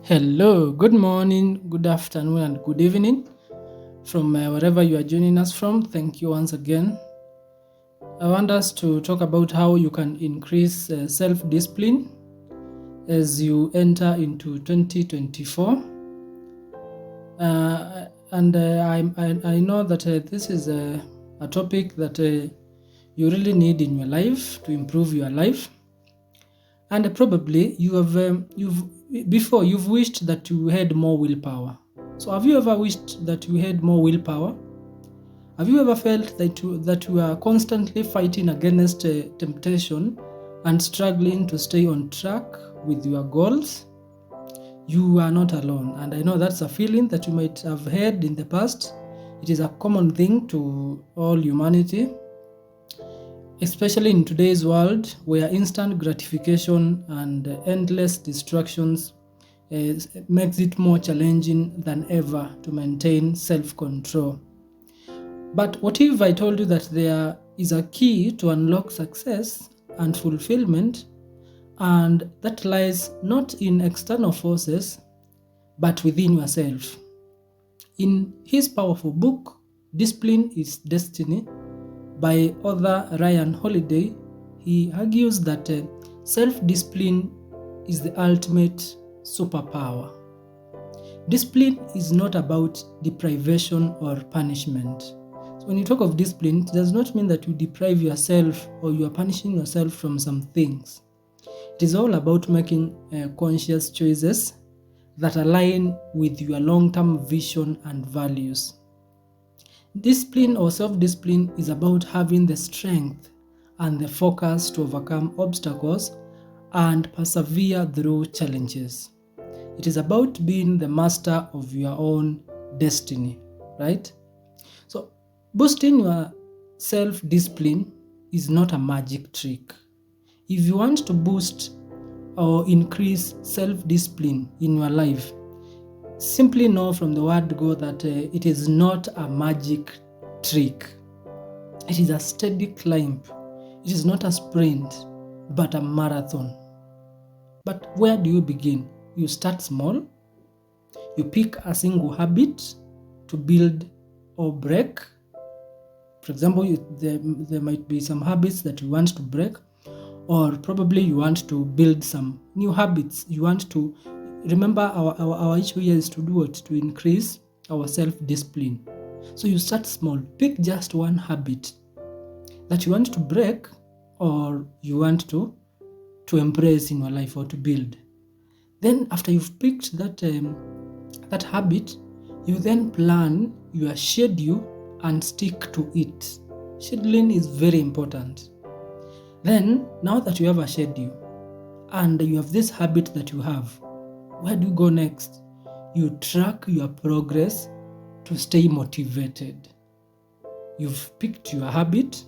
Hello, good morning, good afternoon, and good evening from wherever you are joining us from. Thank you once again. I want us to talk about how you can increase self discipline as you enter into 2024. I know that this is a topic that you really need in your life to improve your life. And probably you've wished that you had more willpower. So have you ever wished that you had more willpower? Have you ever felt that you are constantly fighting against temptation and struggling to stay on track with your goals? You are not alone, and I know that's a feeling that you might have had in the past. It is a common thing to all humanity, especially in today's world where instant gratification and endless distractions makes it more challenging than ever to maintain self-control. But what if I told you that there is a key to unlock success and fulfillment, and that lies not in external forces but within yourself? In his powerful book, Discipline is Destiny, by author Ryan Holiday, he argues that self-discipline is the ultimate superpower. Discipline is not about deprivation or punishment. So when you talk of discipline, it does not mean that you deprive yourself or you are punishing yourself from some things. It is all about making conscious choices that align with your long-term vision and values. Discipline or self-discipline is about having the strength and the focus to overcome obstacles and persevere through challenges. It is about being the master of your own destiny, right? So, boosting your self-discipline is not a magic trick. If you want to boost or increase self-discipline in your life, simply know from the word go that it is not a magic trick. It is a steady climb. It is not a sprint, but a marathon. But where do you begin? You start small. You pick a single habit to build or break. For example, there might be some habits that you want to break, or probably you want to build some new habits. You want to remember our issue here is to do what? To increase our self-discipline. So you start small. Pick just one habit that you want to break or you want to embrace in your life or to build. Then after you've picked that habit, you then plan your schedule and stick to it. Scheduling is very important. Then, now that you have a schedule and you have this habit that you have, where do you go next? You track your progress to stay motivated. You've picked your habit,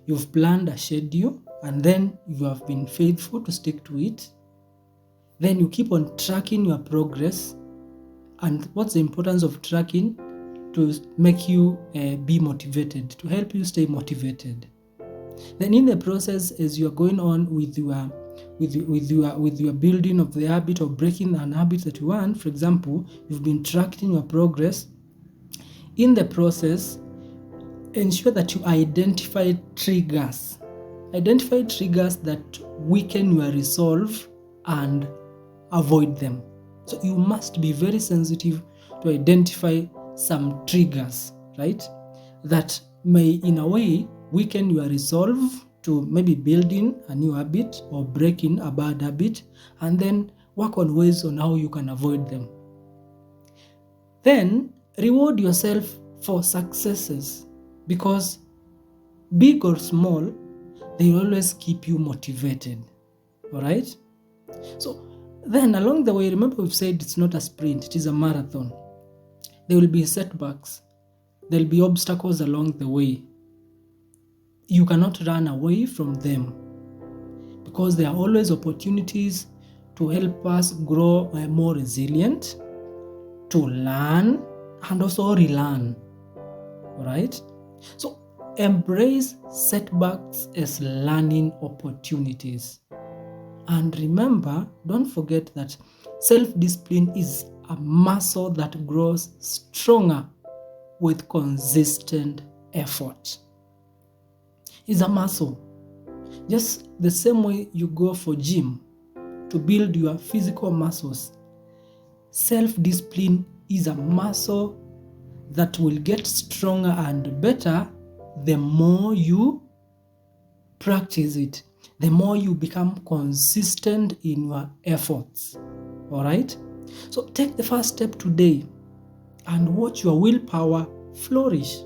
you've planned a schedule, and then you have been faithful to stick to it. Then you keep on tracking your progress. And what's the importance of tracking? To make you be motivated, to help you stay motivated. Then in the process, as you are going on with your building of the habit or breaking an habit that you want, for example, you've been tracking your progress. In the process, ensure that you identify triggers. Identify triggers that weaken your resolve and avoid them. So you must be very sensitive to identify some triggers, right? That may in a way weaken your resolve to maybe building a new habit or breaking a bad habit, and then work on ways on how you can avoid them. Then reward yourself for successes, because big or small, they always keep you motivated. All right? So then along the way, remember we've said it's not a sprint, it is a marathon. There will be setbacks. There will be obstacles along the way. You cannot run away from them, because there are always opportunities to help us grow more resilient, to learn, and also relearn. All right? So embrace setbacks as learning opportunities. And remember, don't forget that self-discipline is a muscle that grows stronger with consistent effort. It's a muscle. Just the same way you go for gym to build your physical muscles, self-discipline is a muscle that will get stronger and better the more you practice it, the more you become consistent in your efforts. All right? So take the first step today and watch your willpower flourish.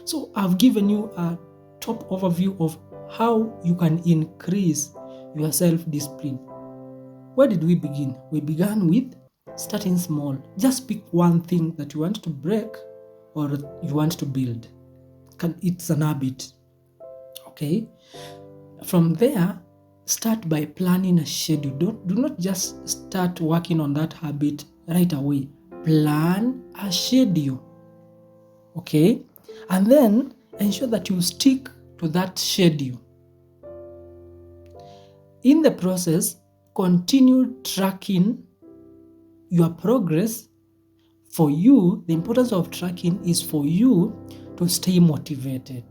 So I've given you a top overview of how you can increase your self-discipline. Where did we begin? We began with starting small. Just pick one thing that you want to break or you want to build. It's an habit. Okay? From there, start by planning a schedule. Do not just start working on that habit right away. Plan a schedule. Okay? And then ensure that you stick to that schedule. In the process, continue tracking your progress. For you, the importance of tracking is for you to stay motivated.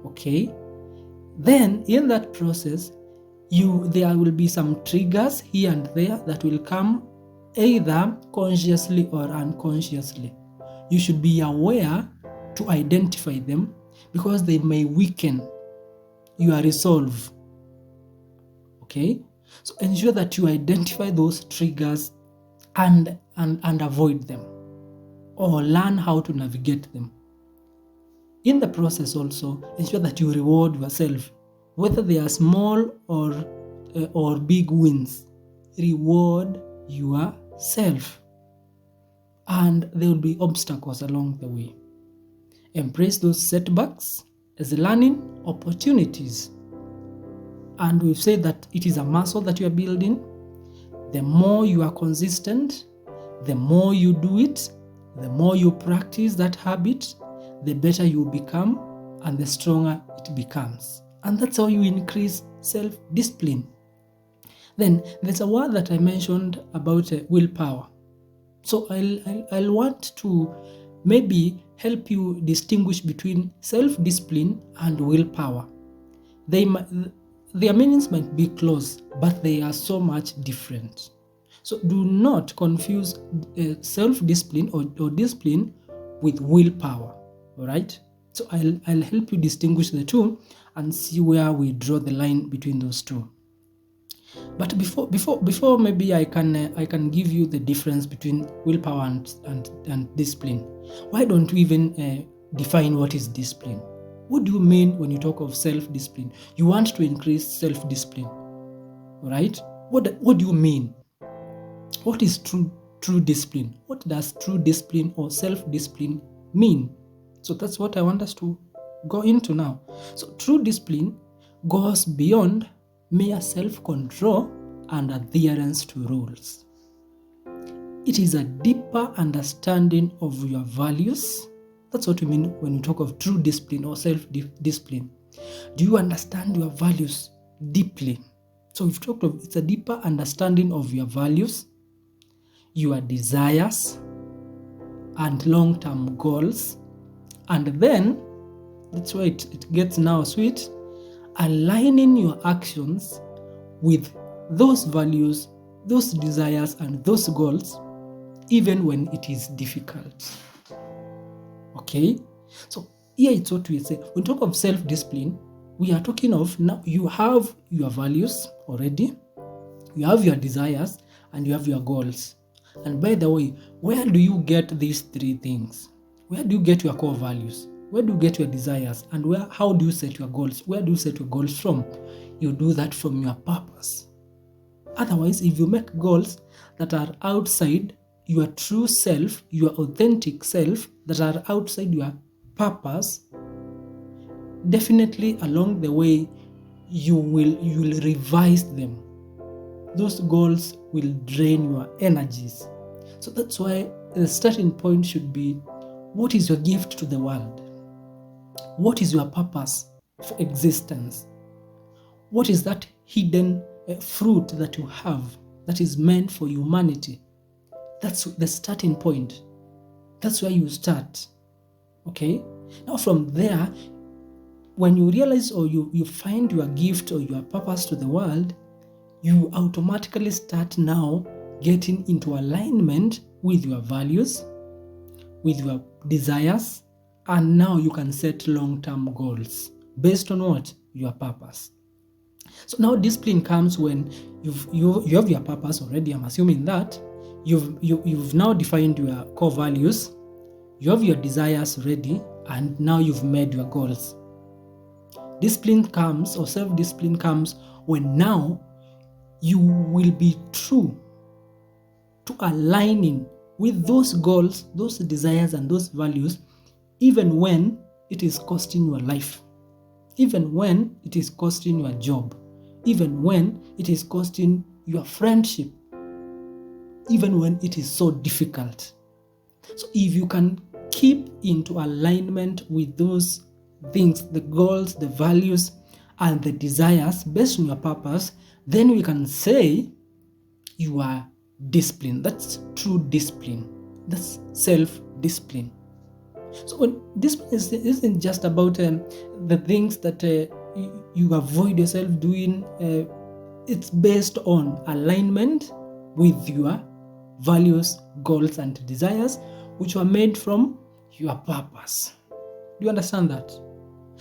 Okay? Then, in that process, there will be some triggers here and there that will come either consciously or unconsciously. You should be aware to identify them because they may weaken your resolve. Okay? So ensure that you identify those triggers and avoid them, or learn how to navigate them. In the process also, ensure that you reward yourself, whether they are small or big wins. Reward yourself. And there will be obstacles along the way. Embrace those setbacks as learning opportunities. And we've said that it is a muscle that you are building. The more you are consistent, the more you do it, the more you practice that habit, the better you become and the stronger it becomes. And that's how you increase self-discipline. Then there's a word that I mentioned about willpower. So I'll want to maybe help you distinguish between self-discipline and willpower. Their meanings might be close, but they are so much different. So do not confuse self-discipline or discipline with willpower. All right? So I'll help you distinguish the two and see where we draw the line between those two. But before maybe I can give you the difference between willpower and discipline. Why don't we even define what is discipline? What do you mean when you talk of self-discipline? You want to increase self-discipline, right? What do you mean? What is true discipline? What does true discipline or self-discipline mean? So that's what I want us to go into now. So true discipline goes beyond mere self-control and adherence to rules. It is a deeper understanding of your values. That's what we mean when we talk of true discipline or self-discipline. Do you understand your values deeply? So we've talked of it's a deeper understanding of your values, your desires, and long-term goals. And then, that's why it gets now sweet, aligning your actions with those values, those desires, and those goals, even when it is difficult. Okay? So here it's what we say. When we talk of self-discipline, we are talking of now you have your values already, you have your desires, and you have your goals. And by the way, where do you get these three things? Where do you get your core values? Where do you get your desires? And how do you set your goals? Where do you set your goals from? You do that from your purpose. Otherwise, if you make goals that are outside your true self, your authentic self, that are outside your purpose, definitely along the way, you will revise them. Those goals will drain your energies. So that's why the starting point should be, what is your gift to the world? What is your purpose for existence? What is that hidden fruit that you have that is meant for humanity. That's the starting point. That's where you start. Okay? Now from there, when you realize or you find your gift or your purpose to the world, you automatically start now getting into alignment with your values, with your desires, and now you can set long-term goals based on what? Your purpose. So now discipline comes when you have your purpose already. I'm assuming that you've now defined your core values, you have your desires ready, and now you've made your goals. Discipline comes, or self-discipline comes, when now you will be true to aligning with those goals, those desires, and those values, even when it is costing your life, even when it is costing your job, even when it is costing your friendship, even when it is so difficult. So if you can keep into alignment with those things, the goals, the values, and the desires based on your purpose, then we can say you are disciplined. That's true discipline. That's self-discipline. So when discipline isn't just about the things that you avoid yourself doing. It's based on alignment with your values, goals, and desires, which were made from your purpose. Do you understand that?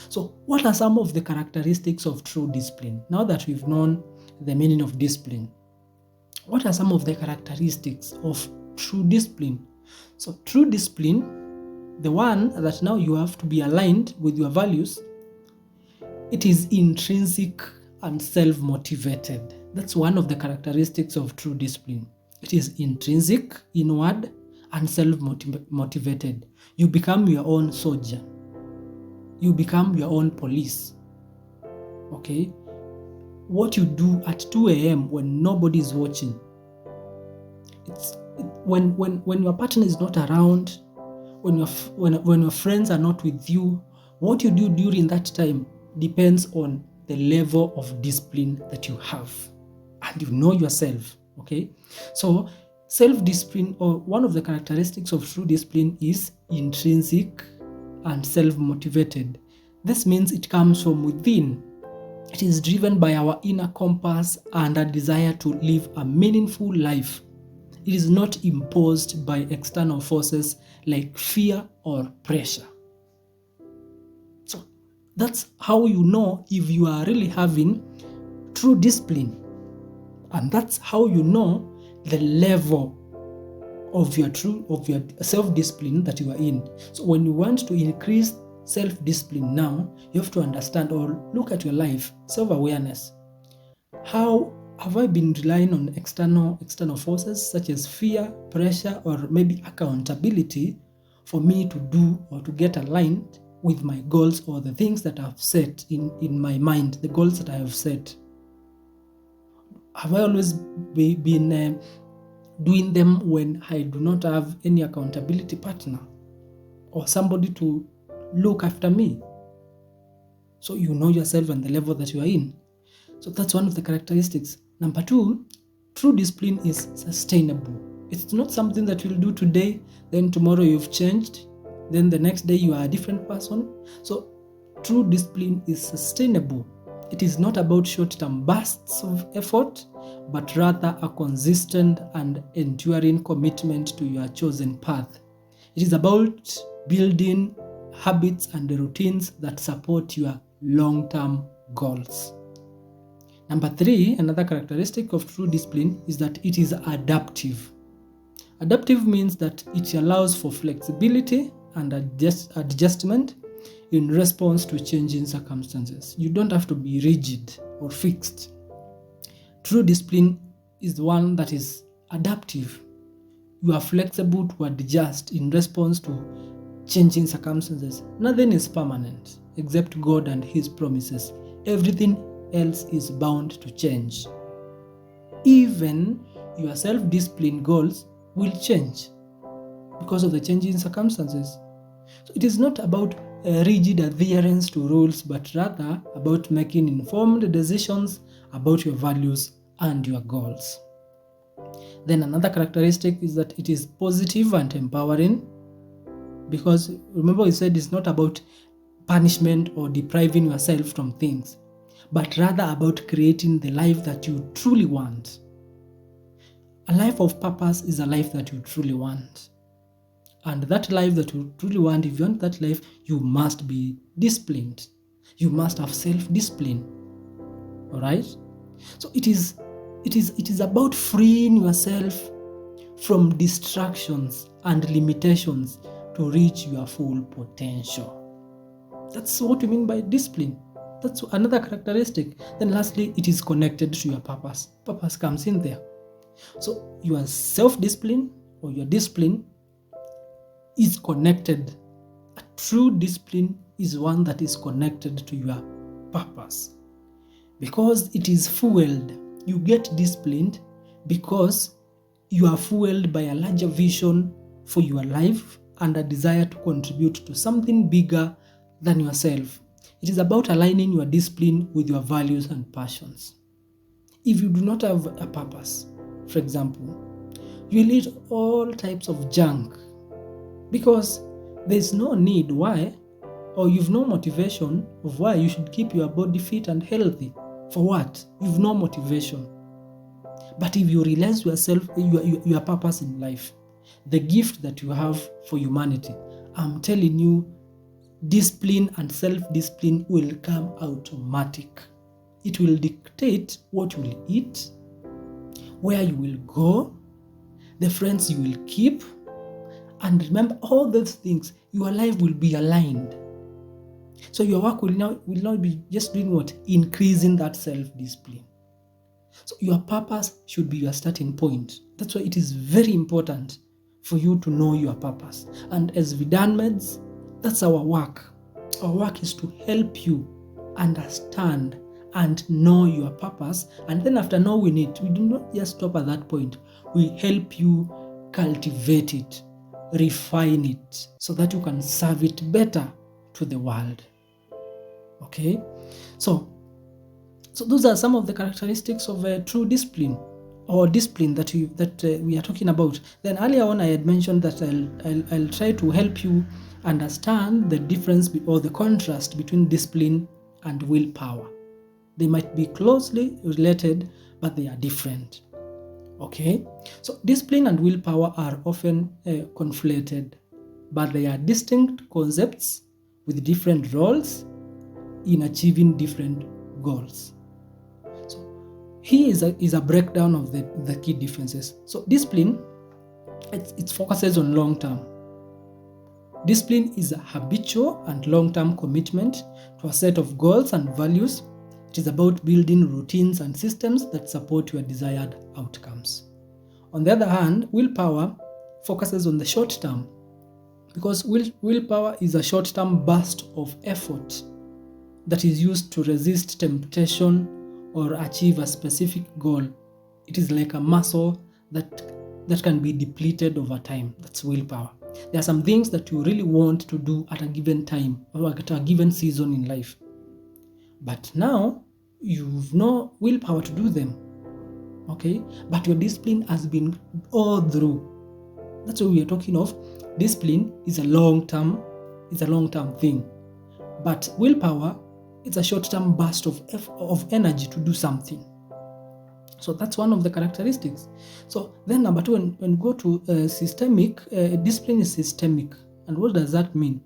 So what are some of the characteristics of true discipline? Now that we've known the meaning of discipline, what are some of the characteristics of true discipline? So true discipline, the one that now you have to be aligned with your values, it is intrinsic and self-motivated. That's one of the characteristics of true discipline. It is intrinsic, inward, and self-motivated. You become your own soldier. You become your own police. Okay? What you do at 2 a.m. when nobody is watching, when your partner is not around, when your friends are not with you, what you do during that time depends on the level of discipline that you have, and you know yourself. Okay, so self-discipline, or one of the characteristics of true discipline, is intrinsic and self-motivated. This means it comes from within. It is driven by our inner compass and a desire to live a meaningful life. It is not imposed by external forces like fear or pressure. So that's how you know if you are really having true discipline. And that's how you know the level of your self-discipline that you are in. So when you want to increase self-discipline now, you have to understand or look at your life, self-awareness. How have I been relying on external forces such as fear, pressure, or maybe accountability for me to do or to get aligned with my goals or the things that I've set in my mind, the goals that I have set? Have I always been doing them when I do not have any accountability partner or somebody to look after me? So you know yourself and the level that you are in. So that's one of the characteristics. Number 2, true discipline is sustainable. It's not something that you'll do today, then tomorrow you've changed, then the next day you are a different person. So true discipline is sustainable. It is not about short-term bursts of effort, but rather a consistent and enduring commitment to your chosen path. It is about building habits and routines that support your long-term goals. Number 3, another characteristic of true discipline is that it is adaptive. Adaptive means that it allows for flexibility and adjustment in response to changing circumstances. You don't have to be rigid or fixed. True discipline is the one that is adaptive. You are flexible to adjust in response to changing circumstances. Nothing is permanent except God and His promises. Everything else is bound to change. Even your self-discipline goals will change because of the changing circumstances. So it is not about a rigid adherence to rules, but rather about making informed decisions about your values and your goals. Then another characteristic is that it is positive and empowering, because remember we said it's not about punishment or depriving yourself from things, but rather about creating the life that you truly want. A life of purpose is a life that you truly want. And that life that you truly want, if you want that life, you must be disciplined. You must have self-discipline. All right? So it is about freeing yourself from distractions and limitations to reach your full potential. That's what we mean by discipline. That's another characteristic. Then lastly, it is connected to your purpose. Purpose comes in there. So your self-discipline or your discipline is connected. A true discipline is one that is connected to your purpose, because it is fueled. You get disciplined because you are fueled by a larger vision for your life and a desire to contribute to something bigger than yourself. It is about aligning your discipline with your values and passions. If you do not have a purpose, for example, you will eat all types of junk because there's no need why, or you've no motivation of why you should keep your body fit and healthy. For what? You've no motivation. But if you realize yourself, your purpose in life, the gift that you have for humanity, I'm telling you, discipline and self-discipline will come automatic. It will dictate what you will eat, where you will go, the friends you will keep, and remember all those things. Your life will be aligned. So your work will not be just doing what? Increasing that self-discipline. So your purpose should be your starting point. That's why it is very important for you to know your purpose. And as Vidanmeds, that's our work. Our work is to help you understand and know your purpose. And then after knowing it, we do not just stop at that point. We help you cultivate it, refine it, so that you can serve it better to the world. Okay? So those are some of the characteristics of a true discipline, or discipline that we are talking about. Then earlier on I had mentioned that I'll try to help you understand the difference or the contrast between discipline and willpower. They might be closely related, but they are different. Okay? So discipline and willpower are often conflated, but they are distinct concepts with different roles in achieving different goals. So here is a breakdown of the key differences. So discipline, it focuses on long term. Discipline is a habitual and long-term commitment to a set of goals and values. It is about building routines and systems that support your desired outcomes. On the other hand, willpower focuses on the short term, because willpower is a short-term burst of effort that is used to resist temptation or achieve a specific goal. It is like a muscle that can be depleted over time. That's willpower. There are some things that you really want to do at a given time or at a given season in life. But now, you've no willpower to do them. Okay? But your discipline has been all through. That's what we are talking of. Discipline is a long-term thing. But willpower, it's a short-term burst of energy to do something. So that's one of the characteristics. So then number two, when we go to systemic, discipline is systemic. And what does that mean?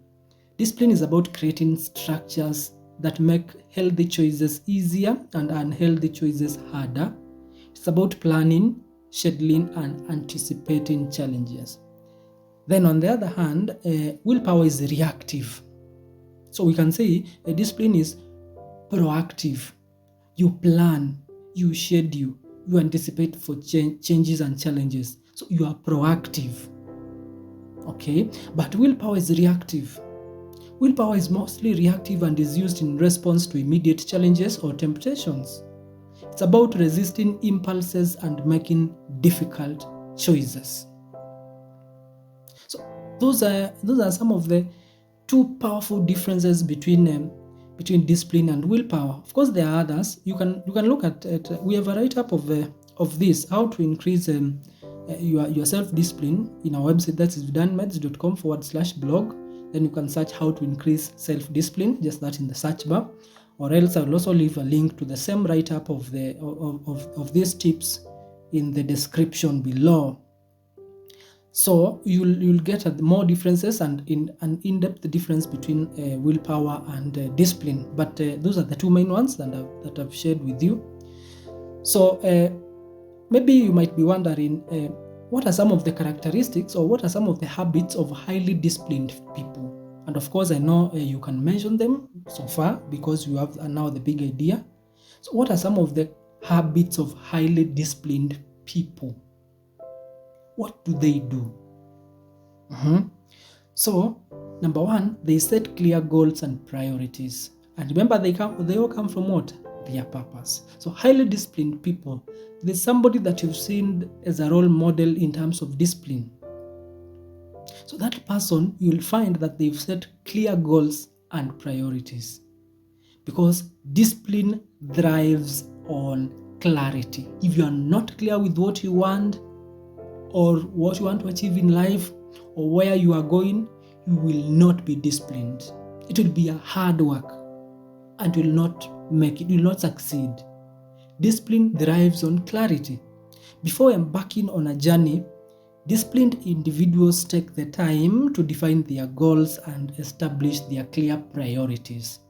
Discipline is about creating structures that make healthy choices easier and unhealthy choices harder. It's about planning, scheduling, and anticipating challenges. Then on the other hand, willpower is reactive. So we can say a discipline is proactive. You plan, you schedule, you anticipate for changes and challenges. So you are proactive. Okay? But willpower is reactive. Willpower is mostly reactive and is used in response to immediate challenges or temptations. It's about resisting impulses and making difficult choices. So those are some of the two powerful differences between between discipline and willpower. Of course, there are others. You can look at it. We have a write-up of this, how to increase your self-discipline in our website. That is vidanmeds.com/blog. Then you can search how to increase self-discipline, just that in the search bar. Or else I will also leave a link to the same write-up of these tips in the description below. So you'll get more differences and an in-depth difference between willpower and discipline. But those are the two main ones that I've shared with you. So maybe you might be wondering, what are some of the characteristics or what are some of the habits of highly disciplined people? And of course, I know you can mention them so far because you have now the big idea. So what are some of the habits of highly disciplined people? What do they do? So, number one, they set clear goals and priorities. And remember, they all come from what? Their purpose. So, highly disciplined people, there's somebody that you've seen as a role model in terms of discipline. So, that person, you'll find that they've set clear goals and priorities. Because discipline thrives on clarity. If you are not clear with what you want, or what you want to achieve in life, or where you are going, you will not be disciplined. It will be a hard work and will not make it, will not succeed. Discipline thrives on clarity. Before embarking on a journey, disciplined individuals take the time to define their goals and establish their clear priorities.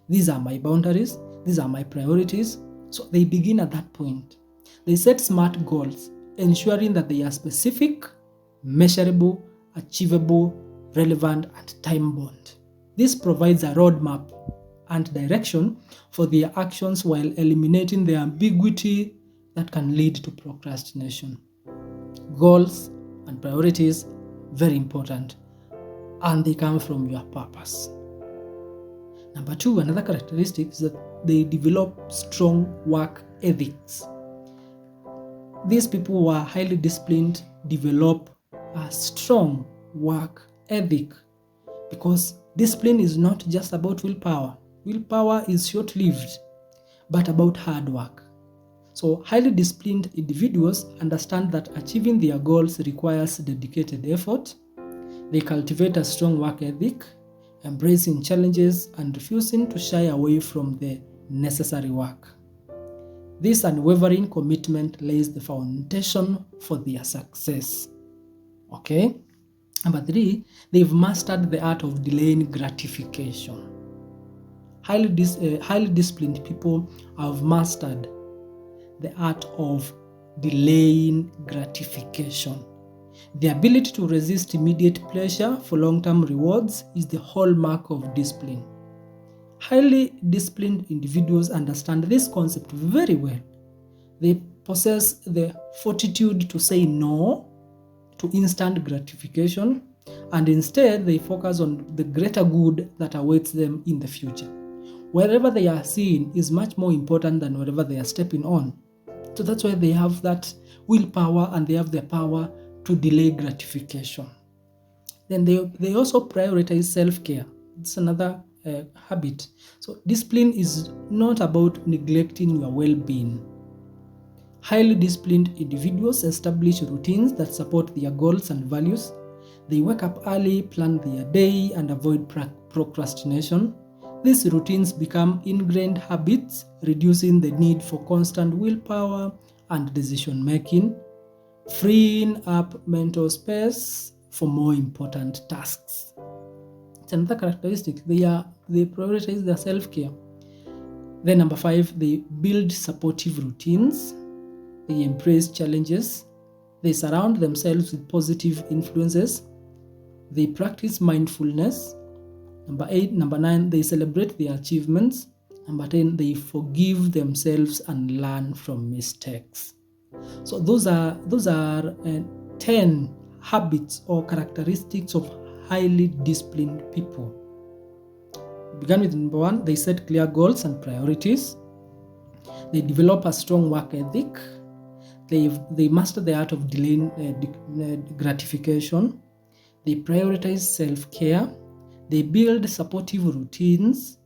These are my boundaries, these are my priorities. So they begin at that point. They set smart goals, ensuring that they are specific, measurable, achievable, relevant, and time-bound. This provides a roadmap and direction for their actions while eliminating the ambiguity that can lead to procrastination. Goals and priorities, very important, and they come from your purpose. Number two, another characteristic is that they develop strong work ethics. These people who are highly disciplined develop a strong work ethic, because discipline is not just about willpower. Willpower is short-lived, but about hard work. So highly disciplined individuals understand that achieving their goals requires dedicated effort. They cultivate a strong work ethic, embracing challenges and refusing to shy away from the necessary work. This unwavering commitment lays the foundation for their success. Okay? Number three, they've mastered the art of delaying gratification. Highly disciplined people have mastered the art of delaying gratification. The ability to resist immediate pleasure for long-term rewards is the hallmark of discipline. Highly disciplined individuals understand this concept very well. They possess the fortitude to say no to instant gratification, and instead they focus on the greater good that awaits them in the future. Wherever they are seen is much more important than wherever they are stepping on. So that's why they have that willpower and they have the power to delay gratification. Then they also prioritize self-care. It's another habit. So discipline is not about neglecting your well-being. Highly disciplined individuals establish routines that support their goals and values. They wake up early, plan their day, and avoid procrastination. These routines become ingrained habits, reducing the need for constant willpower and decision-making, freeing up mental space for more important tasks. It's another characteristic. They prioritize their self-care. Then number 5, they build supportive routines. They embrace challenges. They surround themselves with positive influences. They practice mindfulness. Number 8, number 9, they celebrate their achievements. Number 10, they forgive themselves and learn from mistakes. So those are 10 habits or characteristics of highly disciplined people. Began with number 1, they set clear goals and priorities. They develop a strong work ethic. They master the art of delaying gratification. They prioritize self-care. They build supportive routines.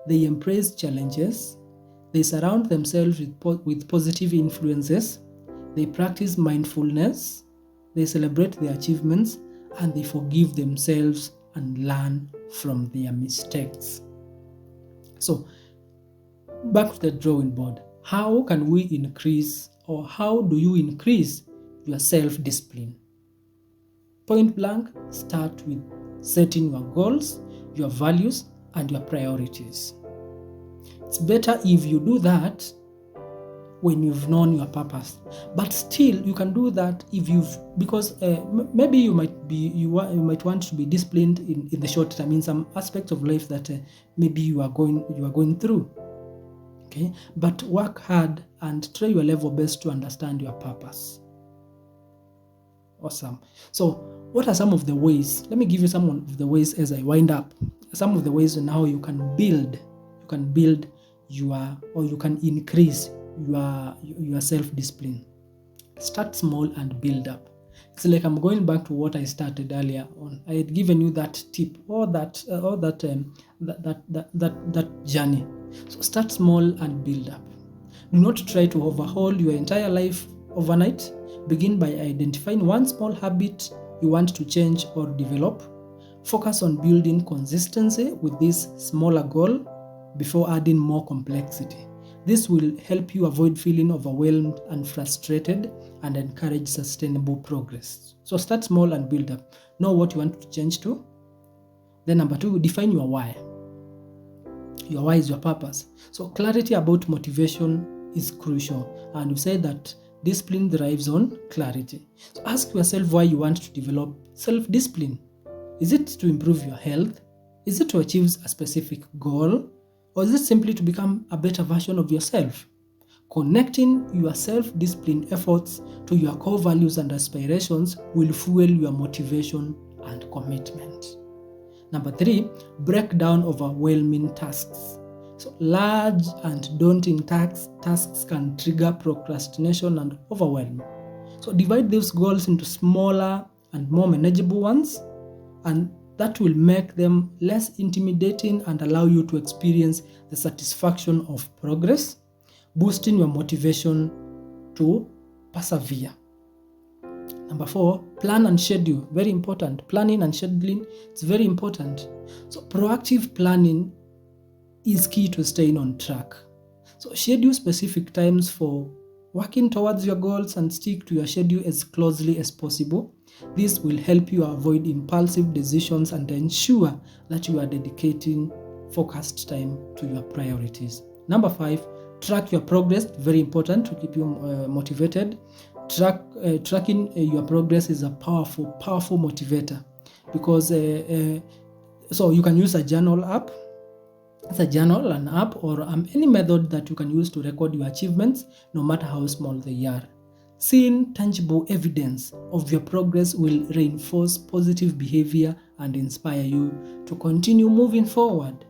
they embrace challenges, they surround themselves with positive influences, they practice mindfulness, they celebrate their achievements, and they forgive themselves and learn from their mistakes. So, back to the drawing board. How can we increase, or how do you increase your self-discipline? Point blank, start with setting your goals, your values, and your priorities. It's better if you do that when you've known your purpose. But still, you can do that if because maybe you might want to be disciplined in the short term, in some aspects of life that maybe you are going through. Okay, but work hard and try your level best to understand your purpose. Awesome. So, what are some of the ways? Let me give you some of the ways as I wind up. Some of the ways on how you can build you can increase your self-discipline. Start small and build up. It's like I'm going back to what I started earlier on. I had given you that tip or that journey. So start small and build up. Do not try to overhaul your entire life overnight. Begin by identifying one small habit you want to change or develop. Focus on building consistency with this smaller goal before adding more complexity. This will help you avoid feeling overwhelmed and frustrated and encourage sustainable progress. So start small and build up. Know what you want to change to. Then number 2, define your why. Your why is your purpose. So clarity about motivation is crucial. And we say that discipline thrives on clarity. So ask yourself why you want to develop self-discipline. Is it to improve your health? Is it to achieve a specific goal? Or is it simply to become a better version of yourself? Connecting your self-discipline efforts to your core values and aspirations will fuel your motivation and commitment. Number 3, break down overwhelming tasks. So large and daunting tasks can trigger procrastination and overwhelm. So divide those goals into smaller and more manageable ones, and that will make them less intimidating and allow you to experience the satisfaction of progress, boosting your motivation to persevere. Number 4, plan and schedule. Very important. Planning and scheduling, it's very important. So proactive planning is key to staying on track. So schedule specific times for working towards your goals and stick to your schedule as closely as possible. This will help you avoid impulsive decisions and ensure that you are dedicating focused time to your priorities. Number 5, track your progress. Very important to keep you motivated. Tracking your progress is a powerful motivator, because so you can use a journal app. It's a journal, an app, or any method that you can use to record your achievements, no matter how small they are. Seeing tangible evidence of your progress will reinforce positive behavior and inspire you to continue moving forward.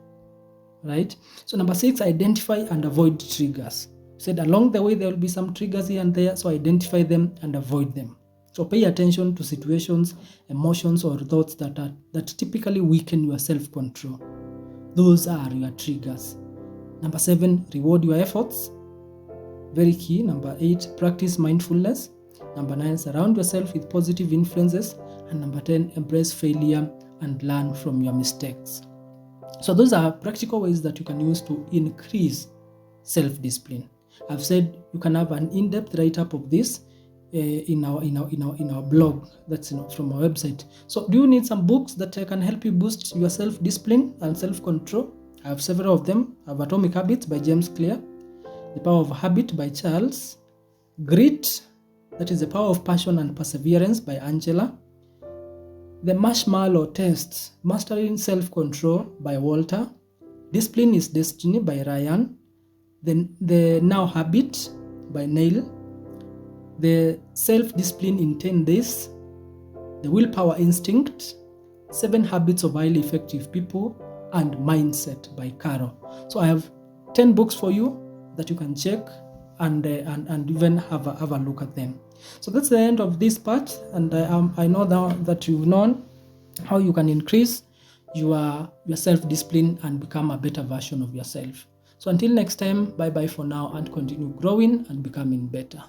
Right? So number 6, identify and avoid triggers. Said along the way there will be some triggers here and there, so identify them and avoid them. So pay attention to situations, emotions, or thoughts that typically weaken your self-control. Those are your triggers. Number 7, reward your efforts. Very key. Number 8, practice mindfulness. Number 9, surround yourself with positive influences. And number 10, embrace failure and learn from your mistakes. So those are practical ways that you can use to increase self-discipline. I've said you can have an in-depth write-up of this in our blog. That's from our website. So do you need some books that can help you boost your self-discipline and self-control? I have several of them. I have Atomic Habits by James Clear, The Power of Habit by Charles, Grit, that is The Power of Passion and Perseverance by Angela, The Marshmallow Test, Mastering Self-Control by Walter, Discipline is Destiny by Ryan, The Now Habit by Neil, The Self-Discipline in 10 Days, The Willpower Instinct, 7 Habits of Highly Effective People, and Mindset by Carol. So I have 10 books for you that you can check and even have a look at them. So that's the end of this part, and I know now that you've known how you can increase your self-discipline and become a better version of yourself. So until next time, bye bye for now, and continue growing and becoming better.